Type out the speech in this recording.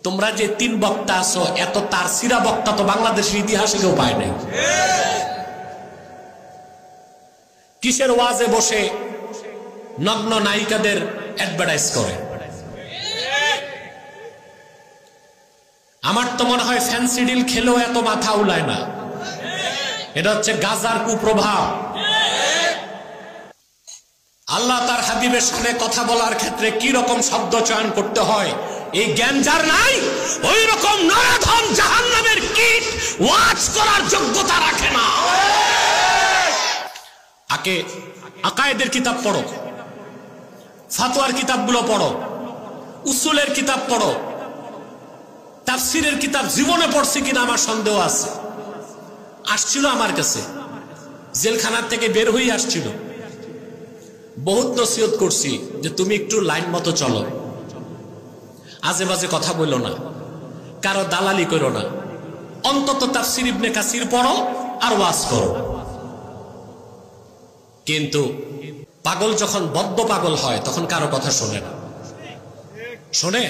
তোমরা যে 3 বক্তা আছো, এত তারসিরা বক্তা তো বাংলাদেশের ইতিহাসে কেউ পায় নাই। কিসের ওয়াজে বসে নগ্ন নায়িকাদের অ্যাডভার্টাইজ করে? আমার তো মনে হয় ফ্যান্সি ডিল খেলেও এত মাথা উলায় না। এটা হচ্ছে গাজার কুপ্রভাব। আল্লাহ তার হাবিবের সামনে কথা বলার ক্ষেত্রে কি রকম শব্দ চয়ন করতে হয় এই জ্ঞান যার নাই, ওই রকম নরাধম জাহান্নামের কীট ওয়াজ করার যোগ্যতা রাখে না। আগে আকায়েদের কিতাব পড়ো, ফাতোয়ার কিতাবগুলো পড়ো, উসুলের কিতাব পড়ো। তাফসিরের কিতাব জীবনে পড়ছি কিনা আমার সন্দেহ আছে। আসছিল আমার কাছে, জেলখানার থেকে বের হয়ে আসছিল। বহুত নসিহত করছি যে তুমি একটু লাইন মতো চলো, আজে বাজে কথা বললো না, কারো দালালি করো না, অন্তত তাফসির ইবনে কাসির পড়ো আর ওয়াজ করো। কিন্তু পাগল যখন বদ্ধ পাগল হয় তখন কারো কথা শোনে না। শোনে?